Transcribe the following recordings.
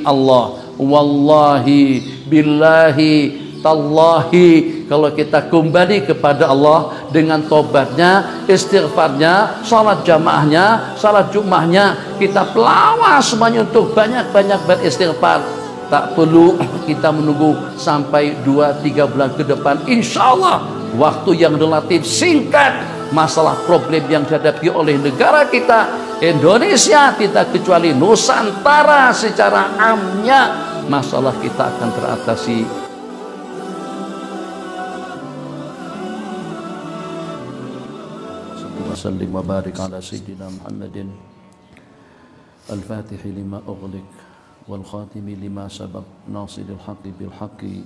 Allah, wallahi, billahi, tallahi, kalau kita kembali kepada Allah dengan tobatnya, istighfarnya, salat jamaahnya, salat jumahnya, kita pelawah semuanya untuk banyak-banyak beristighfar. Tak perlu kita menunggu sampai 2-3 bulan ke depan. Insya Allah waktu yang relatif singkat, masalah problem yang dihadapi oleh negara kita Indonesia, tidak kecuali Nusantara secara amnya, masalah kita akan teratasi. Sallim wa barik ala sayyidina Muhammadin al-fatihi lima ughliq wal khatimi lima sabaq nasiril haqqi bil haqqi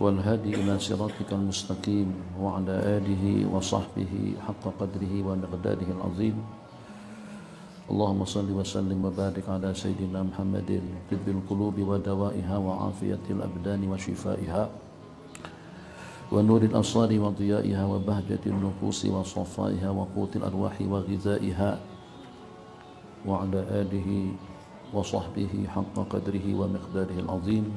wal hadi ila siratikal mustaqim wa ala alihi wa sahbihi haqqa qadrihi wa miqdarihi al-azim. Allahumma salli wa sallim wa barik ala sayyidina Muhammadin tibbil qulubi wa dawaiha wa afiyatil abdani wa shifaiha wa nuril absari wa diyaiha wa bahjatil nufusi wa safaiha wa qutil arwahi wa ghizaiha wa ala alihi wa sahbihi haqqa qadrihi wa miqdarihi al-azim.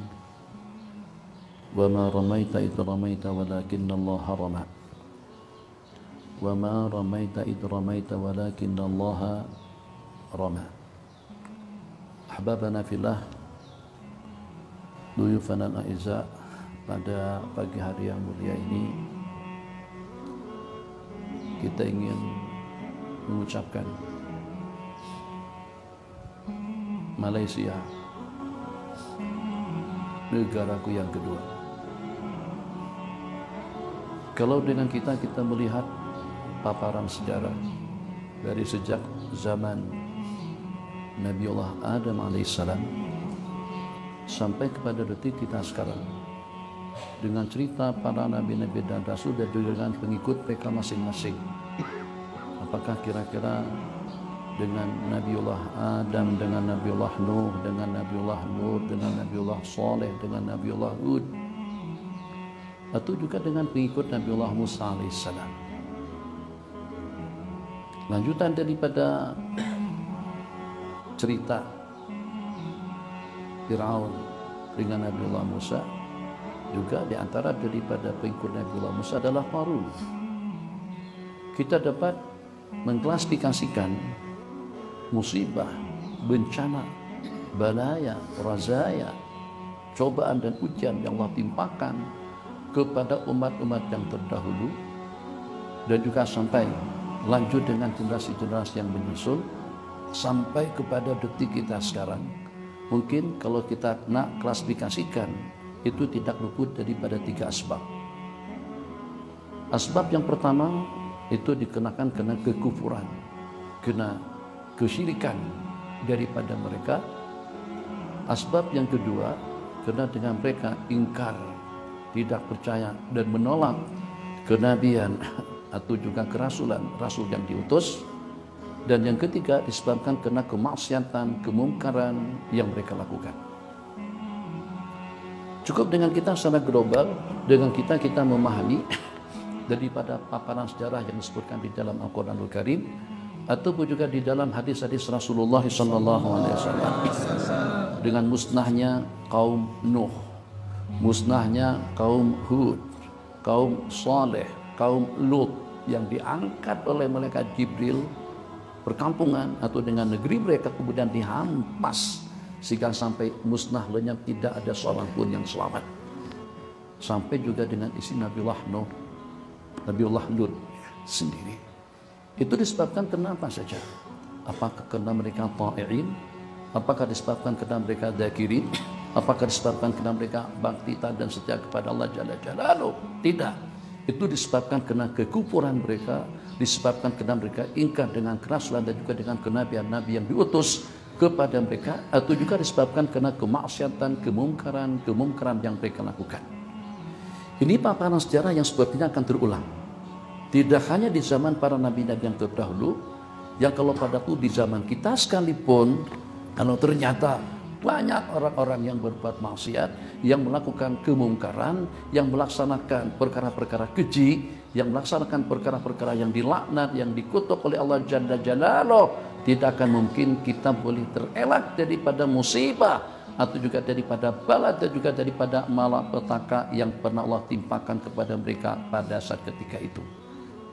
Wa ma ramaita idh ramaita walakinna Allah rama, wa ma ramaita idh ramaita walakinna Allah rama. Ahbabana fillah, duyufana al-a'izza, pada pagi hari yang mulia ini kita ingin mengucapkan Malaysia, negaraku yang kedua. Kalau dengan kita melihat paparan sejarah dari sejak zaman Nabiullah Adam alaihissalam sampai kepada detik kita sekarang, dengan cerita para nabi-nabi dan rasul dan juga dengan pengikut mereka masing-masing, apakah kira-kira dengan Nabiullah Adam, dengan Nabiullah Nuh, dengan Nabiullah Lut, dengan Nabiullah Saleh, dengan Nabiullah Hud, atau juga dengan pengikut Nabiullah Musa alaihissalam? Lanjutan daripada cerita Fir'aun dengan Nabiullah Musa, juga di antara daripada pengikut Nabiullah Musa adalah Qarun. Kita dapat mengklasifikasikan musibah, bencana, balaya, razaya, cobaan dan ujian yang Allah timpakan kepada umat-umat yang terdahulu, dan juga sampai lanjut dengan generasi-generasi yang menyusul sampai kepada detik kita sekarang. Mungkin kalau kita nak klasifikasikan, itu tidak luput daripada 3 asbab. Asbab yang pertama itu dikenakan kena kekufuran, kena kesyirikan daripada mereka. Asbab yang kedua kena dengan mereka ingkar, tidak percaya dan menolak kenabian atau juga kerasulan rasul yang diutus. Dan yang ketiga disebabkan kena kemaksiatan, kemungkaran yang mereka lakukan. Cukup dengan kita secara global, dengan kita memahami daripada paparan sejarah yang disebutkan di dalam Al-Quranul Karim ataupun juga di dalam hadis-hadis Rasulullah SAW, dengan musnahnya kaum Nuh, musnahnya kaum Hud, kaum Saleh, kaum Lut yang diangkat oleh malaikat Jibril, perkampungan atau dengan negeri mereka kemudian dihampas sehingga sampai musnah lenyap, tidak ada seorang pun yang selamat. Sampai juga dengan isi Nabiullah Nuh, Nabiullah Lut sendiri. Itu disebabkan kenapa saja? Apakah karena mereka ta'i'in? Apakah disebabkan karena mereka dzakirin? Apakah disebabkan karena mereka bakti dan setia kepada Allah Jalla Jalaluh? Tidak. Itu disebabkan karena kekufuran mereka, disebabkan karena mereka ingkar dengan kerasulan dan juga dengan kenabian nabi yang diutus kepada mereka, atau juga disebabkan karena kemaksiatan, kemungkaran yang mereka lakukan. Ini paparan sejarah yang sepertinya akan terulang. Tidak hanya di zaman para nabi-nabi yang terdahulu, yang kalau pada itu di zaman kita sekalipun, kalau ternyata banyak orang-orang yang berbuat maksiat, yang melakukan kemungkaran, yang melaksanakan perkara-perkara keji, yang melaksanakan perkara-perkara yang dilaknat, yang dikutuk oleh Allah Jalla Jalaluh, tidak akan mungkin kita boleh terelak daripada musibah atau juga daripada bala dan juga daripada malapetaka yang pernah Allah timpakan kepada mereka pada saat ketika itu.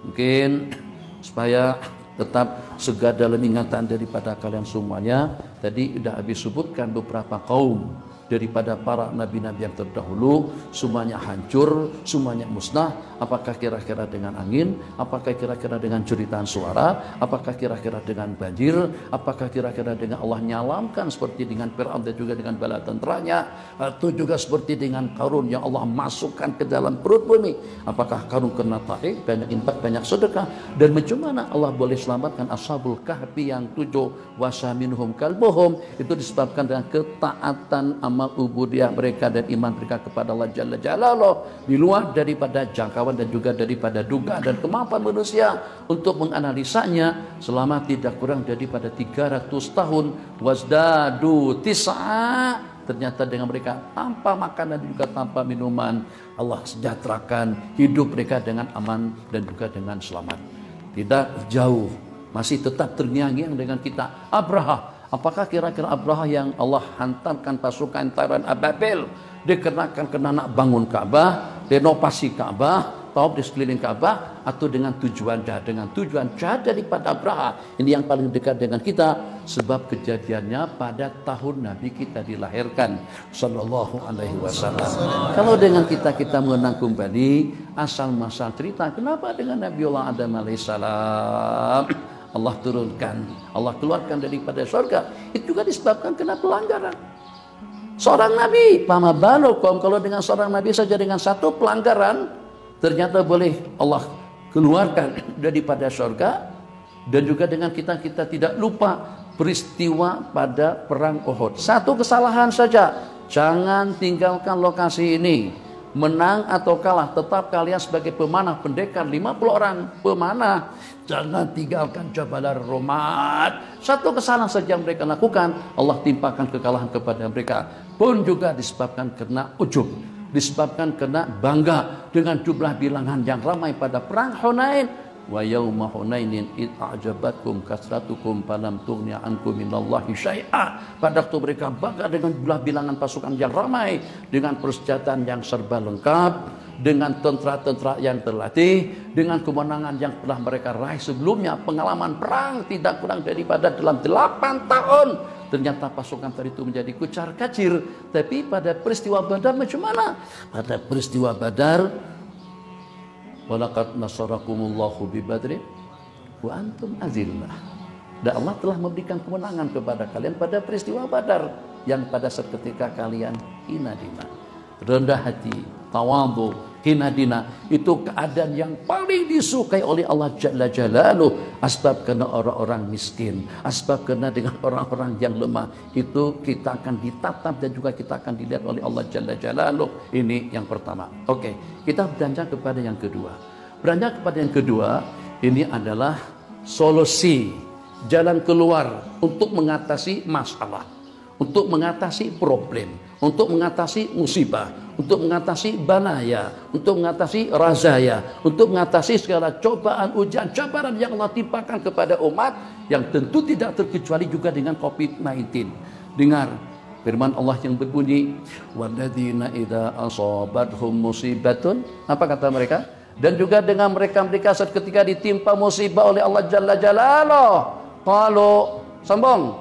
Mungkin supaya tetap segar dalam ingatan daripada kalian semuanya, tadi sudah habis sebutkan beberapa kaum daripada para nabi-nabi yang terdahulu, semuanya hancur, semuanya musnah. Apakah kira-kira dengan angin? Apakah kira-kira dengan jeritan suara? Apakah kira-kira dengan banjir? Apakah kira-kira dengan Allah nyalamkan seperti dengan Fir'aun dan juga dengan bala tenteranya? Atau juga seperti dengan Qarun yang Allah masukkan ke dalam perut bumi? Apakah Qarun kena tarik, banyak infak, banyak sedekah? Dan macam mana Allah boleh selamatkan Ashabul Kahfi yang 7 wasa minhum kalbuhum? Itu disebabkan dengan ketaatan amal ubudiyah mereka dan iman mereka kepada Allah Jalla Jalaluh, di luar daripada jangkauan dan juga daripada dugaan dan kemampuan manusia untuk menganalisanya selama tidak kurang daripada 300 tahun. Wasdadu tis'a, ternyata dengan mereka tanpa makanan dan juga tanpa minuman, Allah sejahterakan hidup mereka dengan aman dan juga dengan selamat. Tidak jauh, masih tetap terngiang-ngiang dengan kita Abraha. Apakah kira-kira Abraha yang Allah hantarkan pasukan Tairan Ababil dikarenakan kena nak bangun Ka'bah, renovasi Ka'bah, tawaf di sekeliling Ka'bah, atau dengan tujuan jahat daripada Abraha? Ini yang paling dekat dengan kita, sebab kejadiannya pada tahun Nabi kita dilahirkan sallallahu alaihi wasallam. Kalau dengan kita mengenang kembali asal muasal cerita kenapa dengan Nabiullah Adam alaihissalam Allah turunkan, Allah keluarkan daripada surga, itu juga disebabkan kena pelanggaran seorang nabi. Pama balokom, kalau dengan seorang nabi saja dengan satu pelanggaran ternyata boleh Allah keluarkan daripada surga. Dan juga dengan kita tidak lupa peristiwa pada perang Uhud. Satu kesalahan saja, jangan tinggalkan lokasi ini. Menang atau kalah, tetap kalian sebagai pemanah pendekar 50 orang pemanah, jangan tinggalkan Jabal Ar-Rumat. Satu kesalahan saja yang mereka lakukan, Allah timpakan kekalahan kepada mereka. Pun juga disebabkan karena ujub, disebabkan karena bangga dengan jumlah bilangan yang ramai pada perang Hunain. Wa yauma Hunainin id a'jabatkum kasratukum falam tughni ankum minallahi syai'a. Pada waktu mereka bangga dengan jumlah bilangan pasukan yang ramai, dengan persenjataan yang serba lengkap, dengan tentara-tentara yang terlatih, dengan kemenangan yang telah mereka raih sebelumnya, pengalaman perang tidak kurang daripada dalam 8 tahun. Ternyata pasukan tadi itu menjadi kucar kacir. Tapi pada peristiwa Badar macam mana? Pada peristiwa Badar, walaqad nasarakumullahu bi badrin wa antum azillah. Dan Allah telah memberikan kemenangan kepada kalian pada peristiwa Badar yang pada saat ketika kalian hina dina, rendah hati, tawadhu, hina dina. Itu keadaan yang paling disukai oleh Allah Jalla Jalaluh. Asbab kena orang-orang miskin, asbab kena dengan orang-orang yang lemah, itu kita akan ditatap dan juga kita akan dilihat oleh Allah Jalla Jalaluh. Ini yang pertama. Oke, kita beranjak kepada yang kedua. Beranjak kepada yang kedua, ini adalah solusi, jalan keluar untuk mengatasi masalah, untuk mengatasi problem, untuk mengatasi musibah, untuk mengatasi balaya, untuk mengatasi razaya, untuk mengatasi segala cobaan, ujian, cabaran yang Allah timpakan kepada umat, yang tentu tidak terkecuali juga dengan COVID-19. Dengar firman Allah yang berbunyi, walladzina idza asabathum musibatun, apa kata mereka? Dan juga dengan mereka-mereka saat ketika ditimpa musibah oleh Allah Jalla Jalaluh, qalu, sambung,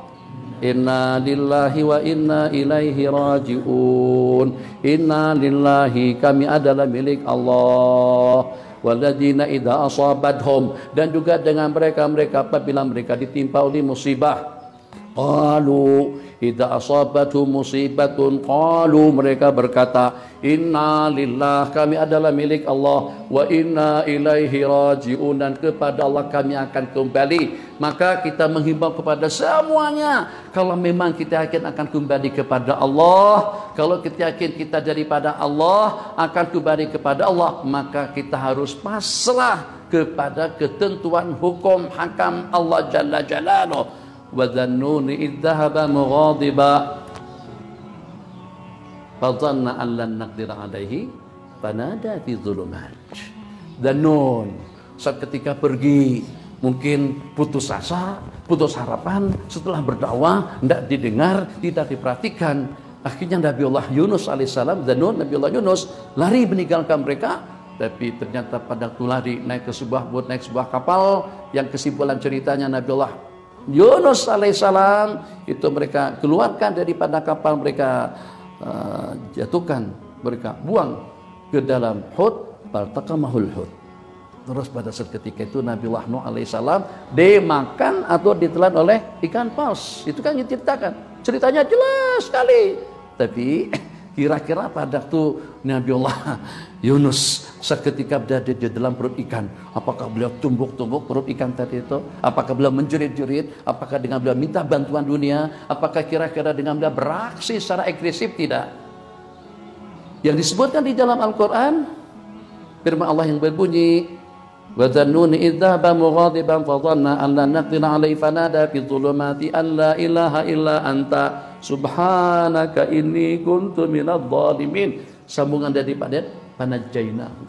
inna lillahi wa inna ilaihi raji'un. Inna lillahi, kami adalah milik Allah. Walladzina idza asabathum, dan juga dengan mereka-mereka apabila mereka ditimpa oleh musibah, qalu idza asabatu musibatun, qalu, mereka berkata, inna lillah, kami adalah milik Allah, wa inna ilaihi raji'un, dan kepada Allah kami akan kembali. Maka kita menghimbau kepada semuanya, kalau memang kita yakin akan kembali kepada Allah, kalau kita yakin kita daripada Allah, akan kembali kepada Allah, maka kita harus pasrah kepada ketentuan hukum hakam Allah Jalla Jalaluh. Wa dhannuni idh dhahaba mughadiba fadhanna an lan naqdira alaihi fanada fi dhulumat. Dhannun, saat ketika pergi mungkin putus asa, putus harapan setelah berdakwah, tidak didengar, tidak diperhatikan. Akhirnya Nabiullah Yunus alaihissalam dan Nabiullah Yunus lari meninggalkan mereka. Tapi ternyata pada waktu lari naik sebuah kapal, yang kesimpulan ceritanya Nabiullah Yunus alaihissalam itu mereka keluarkan daripada kapal, mereka jatuhkan, mereka buang ke dalam hut, faltaqamahul hut. Terus pada saat ketika itu Nabiullah Nuh alaihissalam dimakan atau ditelan oleh ikan paus. Itu kan diceritakan, ceritanya jelas sekali. Tapi kira-kira pada waktu Nabiullah Yunus seketika berada di dalam perut ikan, apakah beliau tumbuk-tumbuk perut ikan tadi itu? Apakah beliau menjerit-jerit? Apakah dengan beliau minta bantuan dunia? Apakah kira-kira dengan beliau beraksi secara agresif? Tidak. Yang disebutkan di dalam Al-Quran, firman Allah yang berbunyi, wa dhannuni idh dhahaba mughadiban fa dhanna an la naqdira alaihi fanada fi dhulumati an la ilaha illa anta subhanaka inni kuntu minadh dhalimin. Sambungan daripada panajjainahu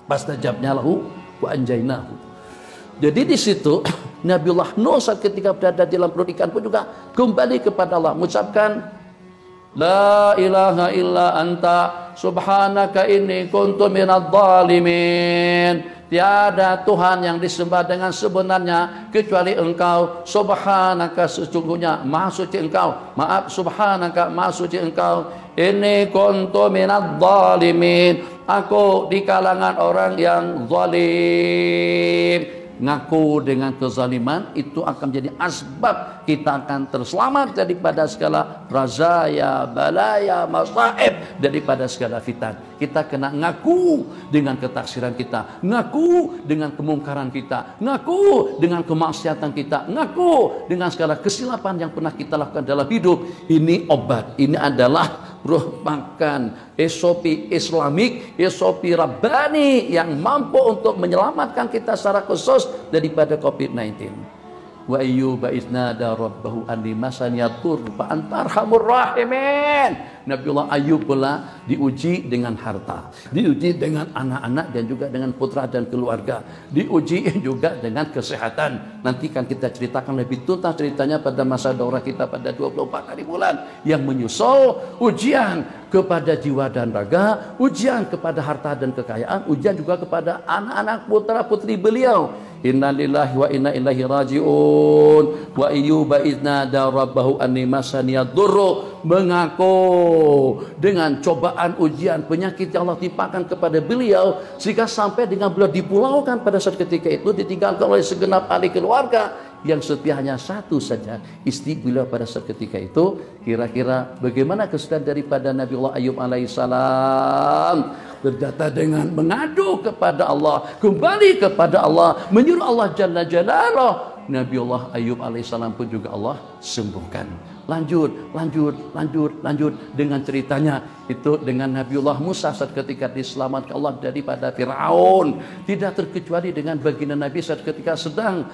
fastajabna lahu wa anjainahu. Jadi di situ Nabiullah Nuh saat ketika berada di dalam perut ikan pun juga kembali kepada Allah, mengucapkan la ilaha illa anta subhanaka inni kuntu minadh dhalimin. Tiada Tuhan yang disembah dengan sebenarnya kecuali Engkau. Subhanaka, sesungguhnya maha suci Engkau. Maaf, subhanaka, maha suci Engkau. Inni kuntu minadh dhalimin. Aku di kalangan orang yang zalim. Ngaku dengan kezaliman itu akan menjadi asbab kita akan terselamat daripada segala razaya, balaya, masaib, daripada segala fitan. Kita kena ngaku dengan ketaksiran kita, ngaku dengan kemungkaran kita, ngaku dengan kemaksiatan kita, ngaku dengan segala kesilapan yang pernah kita lakukan dalam hidup. Ini obat, ini adalah merupakan SOP Islamik, SOP Rabbani yang mampu untuk menyelamatkan kita secara khusus daripada COVID-19. Wa ayyuba iznada rabbahu anni masani yadur fa anta arhamur rahimin. Nabiullah Ayub pula diuji dengan harta, diuji dengan anak-anak dan juga dengan putra dan keluarga, diuji juga dengan kesehatan. Nanti kan kita ceritakan lebih tuntas ceritanya pada masa daurah kita pada 24 hari bulan yang menyusul ujian kepada jiwa dan raga, ujian kepada harta dan kekayaan, ujian juga kepada anak-anak putra putri beliau. Innalillahi wa inna ilaihi rajiun. Wa ayyuba iznada rabbahu anni masani yadurru, mengaku dengan cobaan, ujian, penyakit yang Allah timpakan kepada beliau sehingga sampai dengan beliau dipulaukan pada saat ketika itu, ditinggalkan oleh segenap ahli keluarga, yang setia hanya satu saja, istri beliau pada saat ketika itu. Kira-kira bagaimana kesudahan daripada Nabiullah Ayub alaihissalam? Berdata dengan mengadu kepada Allah, kembali kepada Allah, menyuruh Allah Jalla Jalaluh. Nabiullah Ayub alaihissalam pun juga Allah sembuhkan. Lanjut dengan ceritanya itu dengan Nabiullah Musa saat ketika diselamatkan Allah daripada Fir'aun. Tidak terkecuali dengan baginda Nabi saat ketika sedang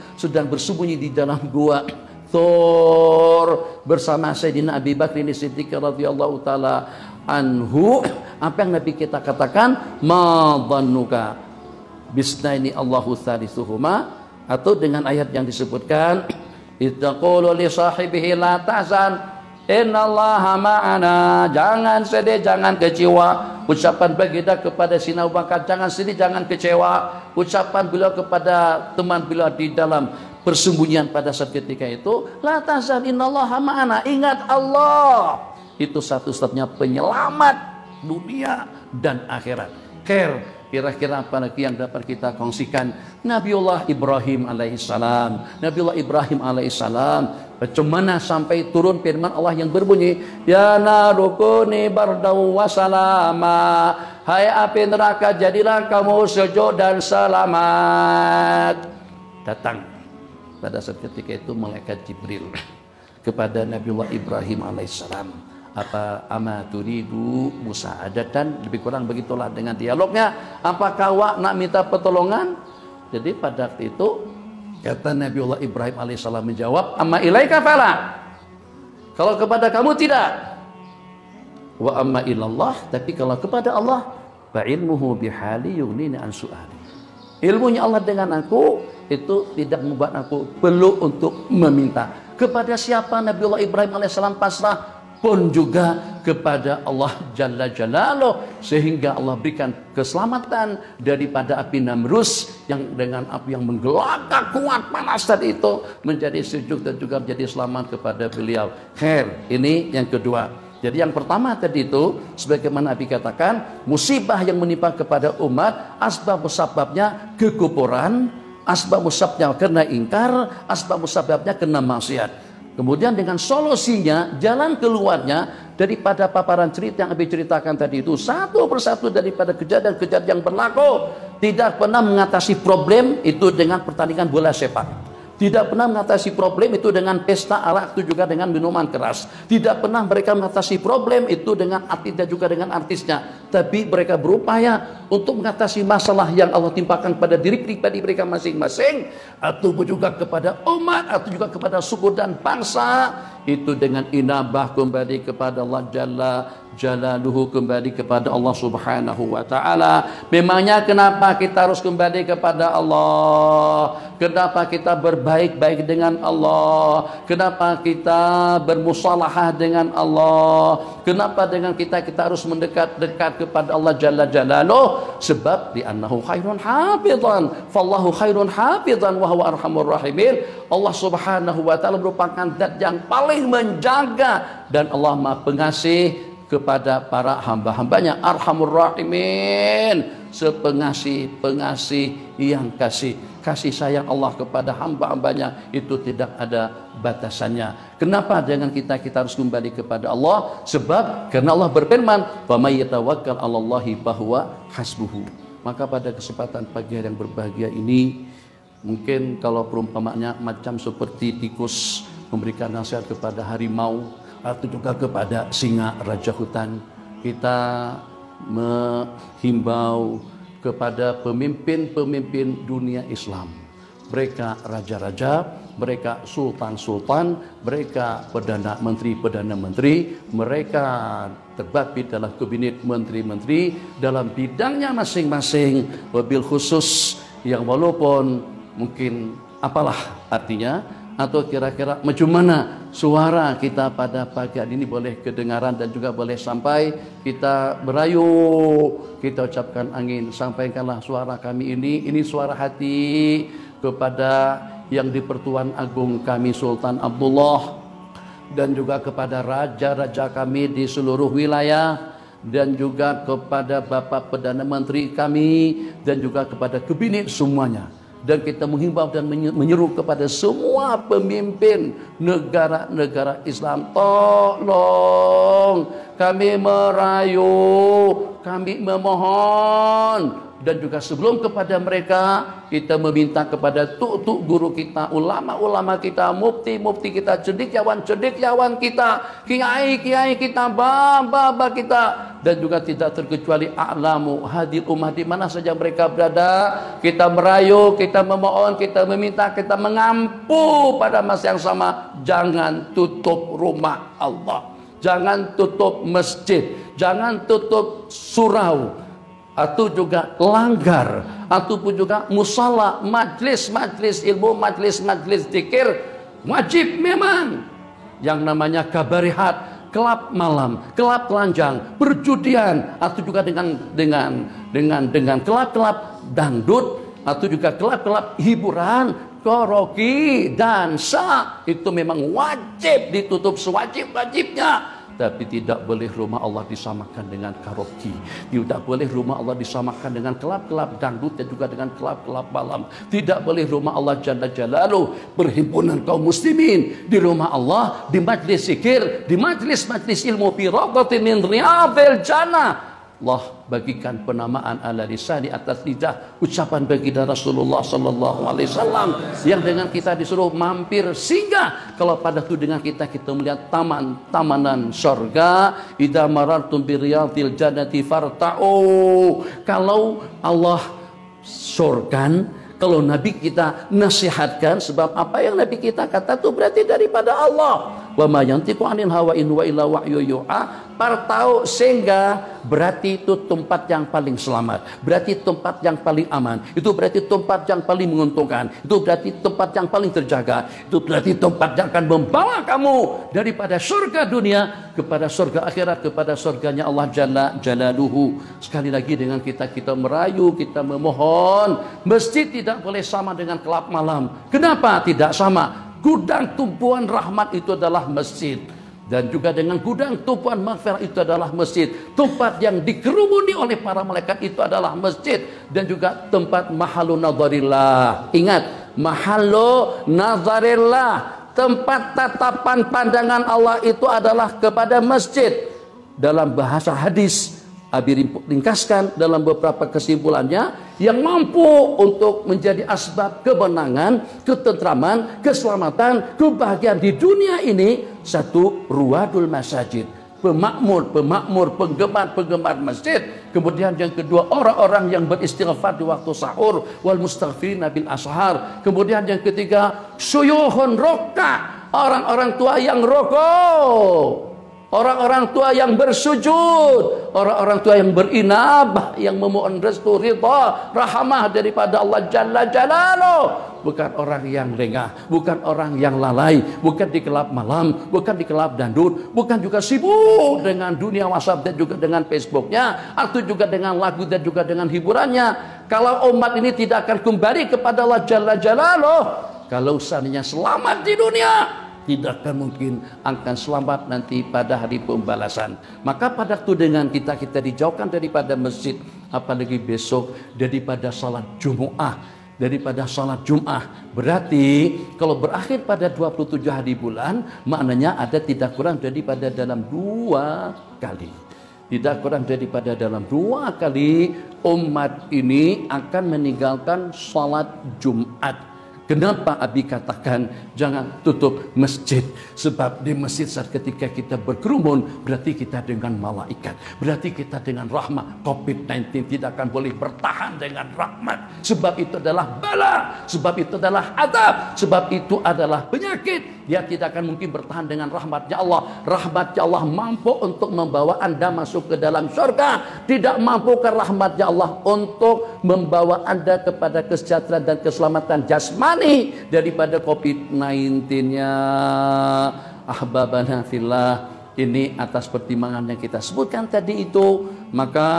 bersembunyi di dalam gua Thur bersama Sayyidina Abi Bakr Siddiq radhiyallahu taala anhu. Apa yang Nabi kita katakan, ma dhannuka bisnaini Allahu thalithuhuma, atau dengan ayat yang disebutkan ittaqulu li sahibihi la tahzan innallaha ma'ana. Jangan sedih, jangan kecewa. Ucapan baginda kepada Sina Abu Bakar, jangan sedih, jangan kecewa. Ucapan beliau kepada teman beliau di dalam persembunyian pada saat ketika itu, la tahzan innallaha ma'ana. Ingat Allah itu satu-satunya penyelamat dunia dan akhirat. Kira-kira apa lagi yang dapat kita kongsikan? Nabiullah Ibrahim alaihissalam. Nabiullah Ibrahim alaihissalam, bagaimana sampai turun firman Allah yang berbunyi, ya narukuni bardau wa salama. Hai api neraka, jadilah kamu sejuk dan selamat. Datang pada saat ketika itu malaikat Jibril kepada Nabiullah Ibrahim alaihissalam. Apa ama turidu musa'adatan, lebih kurang begitulah dengan dialognya. Apakah awak nak minta pertolongan? Jadi pada waktu itu kata Nabiullah Ibrahim alaihissalam menjawab, amma ilaika fala. Kalau kepada kamu tidak. Wa amma ilallah, tapi kalau kepada Allah, fa ilmuhu bihali yughnini an su'ali. Ilmunya Allah dengan aku itu tidak membuat aku perlu untuk meminta. Kepada siapa Nabiullah Ibrahim alaihissalam pasrah? Pun juga kepada Allah Jalla Jalaluh, sehingga Allah berikan keselamatan daripada api Namrus yang dengan api yang menggelagak kuat panas tadi itu menjadi sejuk dan juga menjadi selamat kepada beliau. Khair, ini yang kedua. Jadi yang pertama tadi itu sebagaimana Nabi katakan, musibah yang menimpa kepada umat asbab musababnya kekufuran, asbab musababnya karena ingkar, asbab musababnya karena maksiat. Kemudian dengan solusinya, jalan keluarnya daripada paparan cerita yang Abi ceritakan tadi itu, satu persatu daripada kejadian-kejadian yang berlaku, tidak pernah mengatasi problem itu dengan pertandingan bola sepak. Tidak pernah mengatasi problem itu dengan pesta arak, itu juga dengan minuman keras. Tidak pernah mereka mengatasi problem itu dengan artis dan juga dengan artisnya. Tapi mereka berupaya untuk mengatasi masalah yang Allah timpakan pada diri pribadi mereka masing-masing, atau juga kepada umat, atau juga kepada suku dan bangsa, itu dengan inabah kembali kepada Allah Jalla Jalaluhu, kembali kepada Allah Subhanahu wa Ta'ala. Memangnya kenapa kita harus kembali kepada Allah? Kenapa kita berbaik-baik dengan Allah? Kenapa kita bermusalahah dengan Allah? Kenapa dengan kita harus mendekat-dekat kepada Allah Jalla Jalaluh? Sebab li'annahu khairun hafidhan, fallahu khairun hafidhan wa huwa arhamur rahimin. Allah Subhanahu wa Ta'ala merupakan zat yang paling menjaga, dan Allah Maha Pengasih kepada para hamba-hambanya. Arhamur rahimin, sepengasih-pengasih yang kasih sayang Allah kepada hamba-hambanya itu tidak ada batasannya. Kenapa dengan kita harus kembali kepada Allah? Sebab karena Allah berfirman, "Wa may yatawakkal 'alallahi fahuwa hasbuhu." Maka pada kesempatan pagi hari yang berbahagia ini, mungkin kalau perumpamannya macam seperti tikus memberikan nasihat kepada harimau, atau juga kepada singa raja hutan, kita menghimbau kepada pemimpin-pemimpin dunia Islam. Mereka raja-raja, mereka sultan-sultan, mereka perdana menteri, mereka terbabit dalam kabinet menteri-menteri dalam bidangnya masing-masing, wabil khusus yang walaupun mungkin apalah artinya, atau kira-kira macam mana suara kita pada pagi hari ini boleh kedengaran dan juga boleh sampai kita berayu, kita ucapkan angin, sampaikanlah suara kami ini suara hati kepada yang di Pertuan Agung kami Sultan Abdullah, dan juga kepada raja-raja kami di seluruh wilayah, dan juga kepada Bapak Perdana Menteri kami, dan juga kepada kabinet semuanya. Dan kita menghimbau dan menyeru kepada semua pemimpin negara-negara Islam, tolong kami merayu, kami memohon, dan juga sebelum kepada mereka kita meminta kepada tuk-tuk guru kita, ulama-ulama kita, mufti-mufti kita, cendekiawan-cendekiawan kita, kiai-kiai kita, baba-baba kita, dan juga tidak terkecuali a'lamu hadil ummah di mana saja mereka berada. Kita merayu, kita memohon, kita meminta, kita mengampu pada masa yang sama. Jangan tutup rumah Allah, jangan tutup masjid, jangan tutup surau, atau juga langgar, ataupun juga musala, majlis-majlis ilmu, majlis-majlis zikir. Wajib memang yang namanya kabarihat, kelab malam, kelab telanjang, perjudian, atau juga dengan kelab-kelab dangdut, atau juga kelab-kelab hiburan, karaoke, dansa, itu memang wajib ditutup sewajib-wajibnya. Tapi tidak boleh rumah Allah disamakan dengan karaoke, tidak boleh rumah Allah disamakan dengan kelab-kelab dangdut dan juga dengan kelab-kelab malam. Tidak boleh rumah Allah Jalla Jalaluh, perhimpunan kaum muslimin di rumah Allah, di majlis zikir, di majlis-majlis ilmu, fi rawdatin min riyadil jannah. Allah bagikan penamaan ala lisani, atas lidah ucapan baginda Rasulullah sallallahu alaihi wasallam, yang dengan kita disuruh mampir singgah kalau pada itu dengan kita melihat taman-tamanan surga. Idza marartum bi riyadil jannati farta'u. Kalau Allah surgan, kalau Nabi kita nasihatkan, sebab apa yang Nabi kita kata itu berarti daripada Allah. wa ma yantiqu 'anil hawa in huwa illa wahyu yuha. Partau sehingga berarti itu tempat yang paling selamat, berarti tempat yang paling aman, itu berarti tempat yang paling menguntungkan, itu berarti tempat yang paling terjaga, itu berarti tempat yang akan membawa kamu daripada surga dunia kepada surga akhirat, kepada surganya Allah Jalla Jalaluhu. Sekali lagi dengan kita merayu, kita memohon, masjid tidak boleh sama dengan kelab malam. Kenapa tidak sama? Gudang tumpuan rahmat itu adalah masjid. Dan juga dengan gudang tumpuan maghfirah itu adalah masjid. Tempat yang dikerumuni oleh para malaikat itu adalah masjid. Dan juga tempat mahalu nadharillah. Ingat, mahalu nadharillah, tempat tatapan pandangan Allah itu adalah kepada masjid. Dalam bahasa hadis, Abi ringkaskan dalam beberapa kesimpulannya, yang mampu untuk menjadi asbab kemenangan, ketentraman, keselamatan, kebahagiaan di dunia ini, satu, ruwadul masajid, pemakmur, penggemar masjid. Kemudian yang kedua, orang-orang yang beristighfar di waktu sahur, wal mustaghfirina bil ashar. Kemudian yang ketiga, syuyuhun roka, orang-orang tua yang rokok, orang-orang tua yang bersujud, orang-orang tua yang berinabah, yang memohon restu, ridha, rahmah daripada Allah Jalla Jalaluh. Bukan orang yang lengah, bukan orang yang lalai, bukan di kelab malam, bukan di kelab dandut, bukan juga sibuk dengan dunia WhatsApp dan juga dengan Facebooknya, atau juga dengan lagu dan juga dengan hiburannya. Kalau umat ini tidak akan kembali kepada Allah Jalla Jalaluh, kalau seandainya selamat di dunia, tidak akan mungkin akan selamat nanti pada hari pembalasan. Maka pada waktu dengan kita dijauhkan daripada masjid, apalagi besok daripada salat Jumu'ah, daripada salat Jum'ah. Berarti kalau berakhir pada 27 hari bulan, maknanya ada tidak kurang daripada dalam 2 kali. Tidak kurang daripada dalam 2 kali umat ini akan meninggalkan salat Jumat. Kenapa Abi katakan jangan tutup masjid? Sebab di masjid saat ketika kita berkerumun, berarti kita dengan malaikat, berarti kita dengan rahmat. COVID-19 tidak akan boleh bertahan dengan rahmat. Sebab itu adalah bala, sebab itu adalah adab, sebab itu adalah penyakit. Dia tidak akan mungkin bertahan dengan rahmatnya Allah. Rahmatnya Allah mampu untuk membawa Anda masuk ke dalam surga. Tidak mampukah rahmatnya Allah untuk membawa Anda kepada kesejahteraan dan keselamatan jasmani daripada COVID-19-nya. Ahbabana fillah, ini atas pertimbangan yang kita sebutkan tadi itu. Maka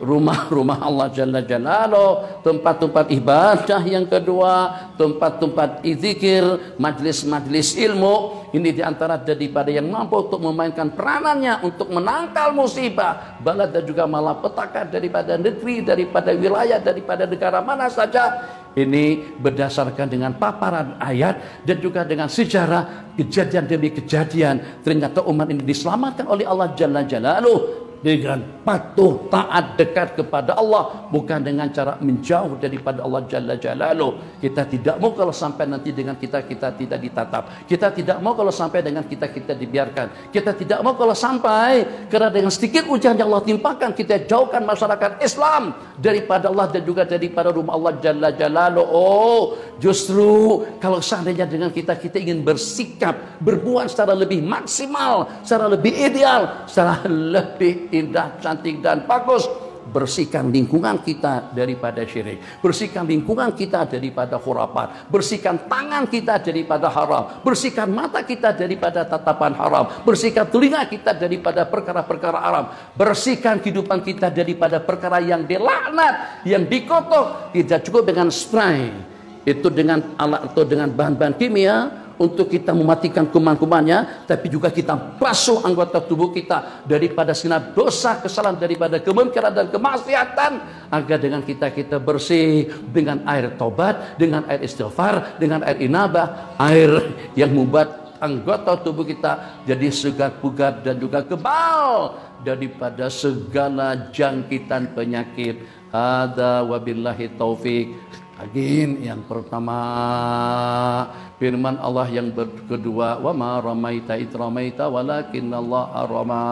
rumah-rumah Allah Jalla Jalaluh, tempat-tempat ibadah yang kedua, tempat-tempat zikir, majlis-majlis ilmu, ini diantara daripada yang mampu untuk memainkan peranannya untuk menangkal musibah, bala dan juga malapetaka daripada negeri, daripada wilayah, daripada negara mana saja. Ini berdasarkan dengan paparan ayat dan juga dengan sejarah, kejadian demi kejadian. Ternyata umat ini diselamatkan oleh Allah Jalla Jalaluh dengan patuh, taat, dekat kepada Allah, bukan dengan cara menjauh daripada Allah Jalla Jalaluh. Kita tidak mau kalau sampai nanti dengan kita tidak ditatap. Kita tidak mau kalau sampai dengan kita dibiarkan. Kita tidak mau kalau sampai karena dengan sedikit ujian yang Allah timpakan, kita jauhkan masyarakat Islam daripada Allah dan juga daripada rumah Allah Jalla Jalaluh. Oh, justru kalau seandainya dengan kita ingin bersikap, berbuat secara lebih maksimal, secara lebih ideal, secara lebih indah, cantik dan bagus, bersihkan lingkungan kita daripada syirik, bersihkan lingkungan kita daripada khurafat, bersihkan tangan kita daripada haram, bersihkan mata kita daripada tatapan haram, bersihkan telinga kita daripada perkara-perkara haram, bersihkan kehidupan kita daripada perkara yang dilaknat, yang dikutuk. Tidak cukup dengan spray, itu dengan alat atau dengan bahan-bahan kimia untuk kita mematikan kuman-kumannya, tapi juga kita basuh anggota tubuh kita daripada sinar dosa, kesalahan, daripada kemungkaran dan kemaksiatan, agar dengan kita bersih dengan air taubat, dengan air istighfar, dengan air inabah, air yang membuat anggota tubuh kita jadi segar, bugar dan juga kebal daripada segala jangkitan penyakit. Hadza wabillahi taufik. Agin yang pertama, firman Allah yang kedua, wa ma ramaita id ramaita walakinnallaha rama.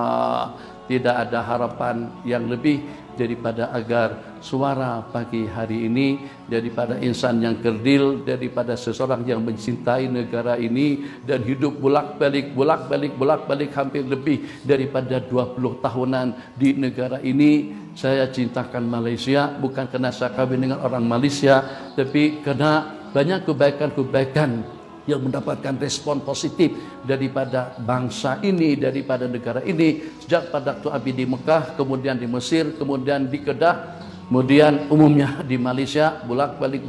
tidak ada harapan yang lebih daripada agar suara pagi hari ini daripada insan yang kerdil, daripada seseorang yang mencintai negara ini dan hidup bolak-balik hampir lebih daripada 20 tahunan di negara ini. Saya cintakan Malaysia bukan kerana saya kahwin dengan orang Malaysia, tapi kerana banyak kebaikan-kebaikan yang mendapatkan respon positif daripada bangsa ini, daripada negara ini. Sejak pada waktu Abi di Mekah, kemudian di Mesir, kemudian di Kedah, kemudian umumnya di Malaysia, bolak-balik.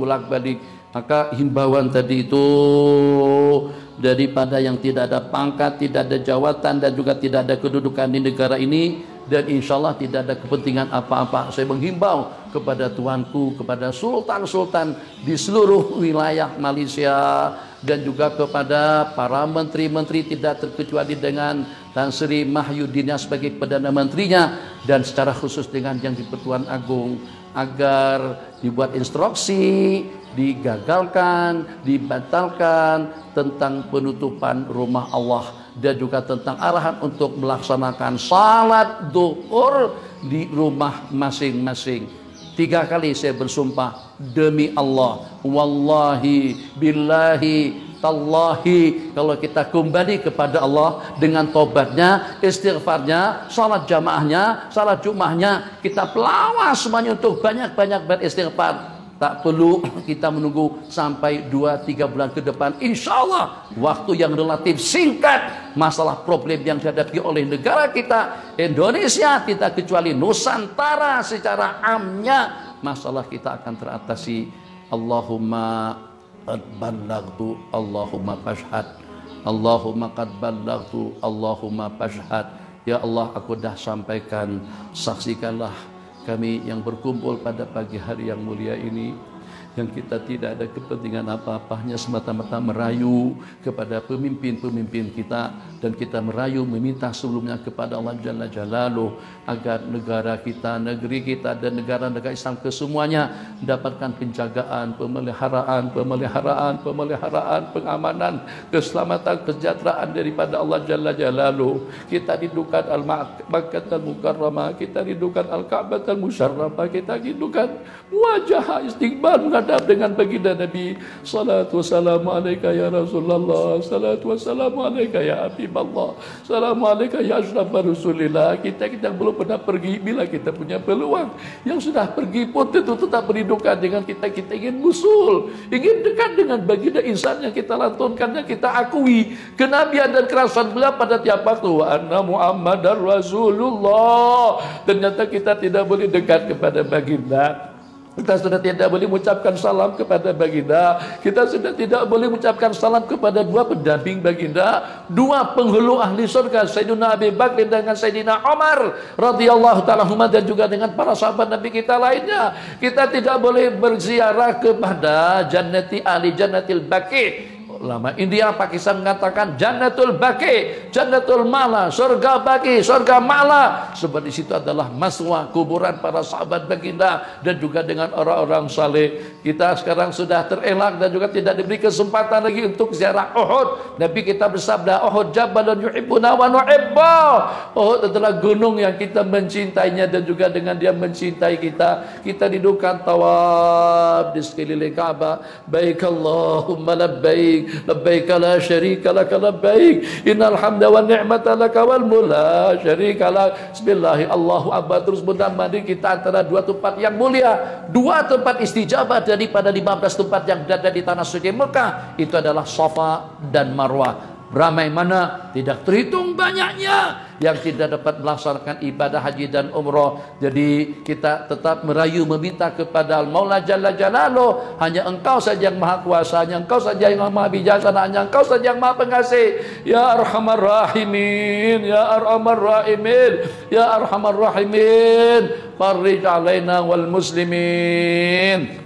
Maka himbauan tadi itu daripada yang tidak ada pangkat, tidak ada jawatan dan juga tidak ada kedudukan di negara ini, dan insyaAllah tidak ada kepentingan apa-apa, saya menghimbau kepada tuanku, kepada sultan-sultan di seluruh wilayah Malaysia, dan juga kepada para menteri-menteri tidak terkecuali dengan Tan Sri Mahyudin sebagai Perdana Menterinya, dan secara khusus dengan Yang di-Pertuan Agong, agar dibuat instruksi, digagalkan, dibatalkan tentang penutupan rumah Allah, dan juga tentang arahan untuk melaksanakan salat zuhur di rumah masing-masing. 3 kali saya bersumpah demi Allah, wallahi billahi tallahi, kalau kita kembali kepada Allah dengan tobatnya, istighfarnya, salat jamaahnya, salat jumahnya, kita pelawah semuanya untuk banyak-banyak beristighfar. Tak perlu kita menunggu sampai 2-3 bulan ke depan. Insya Allah waktu yang relatif singkat, masalah problem yang dihadapi oleh negara kita Indonesia, tidak kecuali Nusantara secara amnya, masalah kita akan teratasi. Allahumma qad ballaghtu Allahumma fashhad, Allahumma qad ballaghtu Allahumma fashhad. Ya Allah, aku dah sampaikan, saksikanlah kami yang berkumpul pada pagi hari yang mulia ini, yang kita tidak ada kepentingan apa-apa, hanya semata-mata merayu kepada pemimpin-pemimpin kita, dan kita merayu meminta sebelumnya kepada Allah Jalla Jalaluh agar negara kita, negeri kita dan negara-negara Islam kesemuanya mendapatkan penjagaan, pemeliharaan, pengamanan, keselamatan, kesejahteraan daripada Allah Jalla Jalaluh. Kita rindukan Al-Makkah Al-Mukarramah, kita rindukan Al-Ka'bah Al-Musyarrafah, kita rindukan wajah istiqbal menghadap dengan baginda Nabi. Salatu wassalamu alaika ya Rasulullah, salatu wassalamu alaika ya Habiballah, salamu alaika ya asyrafar Rasulillah. Kita belum pernah pergi, bila kita punya peluang. Yang sudah pergi pun tentu tetap merindukan dengan kita ingin musul, ingin dekat dengan baginda insan yang kita lantunkan, yang kita akui kenabian dan kerasan beliau pada tiap waktu. Wa anna Muhammadar Rasulullah. Ternyata kita tidak boleh dekat kepada baginda. Kita sudah tidak boleh mengucapkan salam kepada baginda. Kita sudah tidak boleh mengucapkan salam kepada 2 pendamping baginda, 2 penghulu ahli surga, Sayyidina Abi Bakr dengan Sayyidina Umar radhiyallahu ta'ala anhuma, dan juga dengan para sahabat Nabi kita lainnya. Kita tidak boleh berziarah kepada Jannati ahli Jannatil Baqi. Ulama India, Pakistan mengatakan Jannatul Baqi, Jannatul Ma'la, surga Baqi, surga Ma'la, sebab di situ adalah maswa kuburan para sahabat baginda dan juga dengan orang-orang saleh. Kita sekarang sudah terelak dan juga tidak diberi kesempatan lagi untuk ziarah Uhud. Nabi kita bersabda, Uhud jabalun yuhibbuna wa nuhibbu. Uhud adalah gunung yang kita mencintainya dan juga dengan dia mencintai kita. Kita rindukan tawaf di sekeliling Ka'bah. Baik Allahumma labbaik, labbaik la syarika laka labbaik, innal hamda wan ni'mata laka wal mulk syarika lak. Bismillah, Allahu akbar. Terus mudah-mudahan kita antara 2 tempat yang mulia, 2 tempat istijabah daripada 15 tempat yang berada di tanah suci Mekah, itu adalah Safa dan Marwah. Ramai mana tidak terhitung banyaknya yang tidak dapat melaksanakan ibadah haji dan umrah. Jadi kita tetap merayu meminta kepada Al-Maula Jalla Jalaluh, hanya Engkau saja yang maha kuasa, hanya Engkau saja yang maha bijaksana, hanya Engkau saja yang maha pengasih. Ya Arhamar Rahimin, Ya Arhamar Rahimin, Ya Arhamar Rahimin, farij alaina wal muslimin.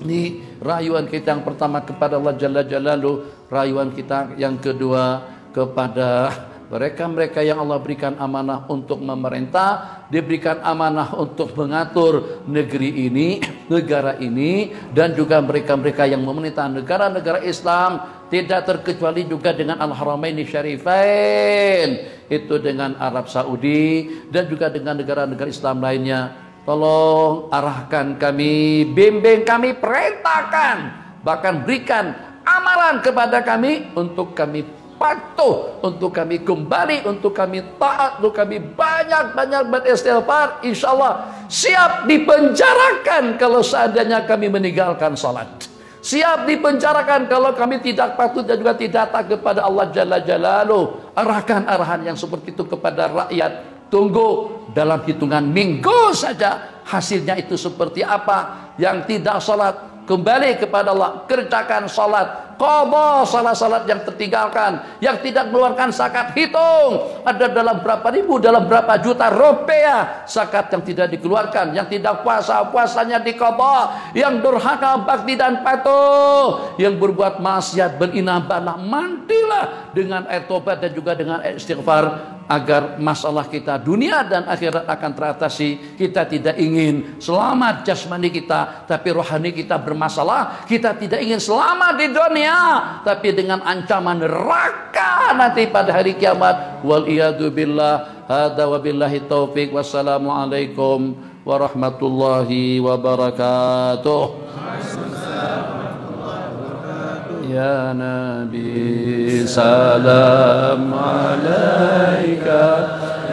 Ini rayuan kita yang pertama kepada Allah Jalla Jalaluh. Rayuan kita yang kedua kepada mereka-mereka yang Allah berikan amanah untuk memerintah, diberikan amanah untuk mengatur negeri ini, negara ini, dan juga mereka-mereka yang memerintah negara-negara Islam Tidak terkecuali juga dengan Al-Haramaini Syarifain, itu dengan Arab Saudi dan juga dengan negara-negara Islam lainnya. Tolong arahkan kami, bimbing kami, perintahkan, bahkan berikan amaran kepada kami untuk kami patuh, untuk kami kembali, untuk kami taat, untuk kami banyak-banyak beristighfar. Insyaallah siap dipenjarakan kalau seandainya kami meninggalkan salat. Siap dipenjarakan kalau kami tidak patuh dan juga tidak taat kepada Allah Jalla Jalaluh. Arahkan arahan yang seperti itu kepada rakyat. Tunggu dalam hitungan minggu saja hasilnya itu seperti apa. Yang tidak salat, kembali kepada Allah, kerjakan salat, qadha salat-salat yang tertinggalkan, yang tidak mengeluarkan zakat, hitung ada dalam berapa ribu, dalam berapa juta rupiah zakat yang tidak dikeluarkan, yang tidak puasa, puasanya diqadha, yang durhaka, bakti dan patuh, yang berbuat maksiat, berinabah, mandilah dengan air tobat dan juga dengan air istighfar, agar masalah kita dunia dan akhirat akan teratasi. Kita tidak ingin selamat jasmani kita, tapi rohani kita bermasalah. Kita tidak ingin selamat di dunia, tapi dengan ancaman neraka nanti pada hari kiamat. Wal iyadu billah. Hadza wabillahi taufik. Wassalamualaikum warahmatullahi wabarakatuh. Ya Nabi salam alaika,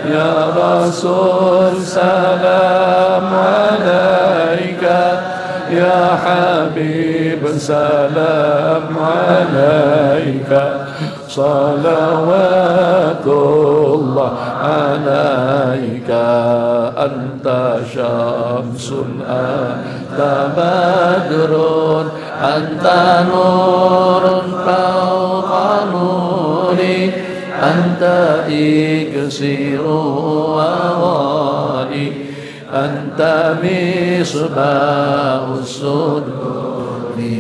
Ya Rasul salam alaika, Ya Habib salam alaika, salawatullah alaika, anta syamsun anta badrun anta nurun fawqa nuri, anta iksiru awali, anta misbahus suduri,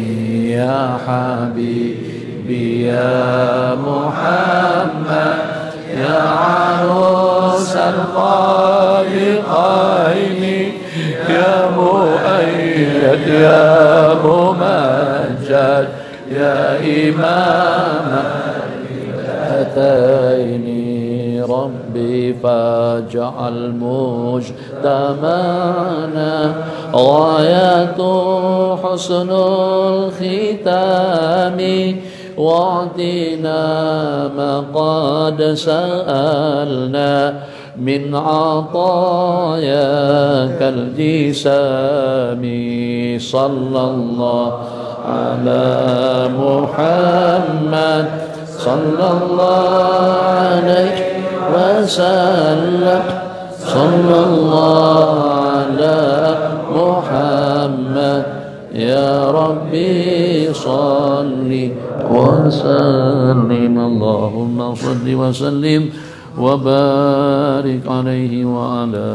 ya habibi ya Muhammad, ya arusal khaliqaini, ya muayyad ya mumajjad, ya imam ataini rabbi faj'al mujtamana ghayatu husnul khitami, wa'tina maqad sa'alna min atayakal jisami, sallallahu ala Muhammad sallallahu alaihi wasallam, sallallahu ala Muhammad, ya Rabbi salli wa sallim, Allahumma salli wa sallim wa barik alaihi wa ala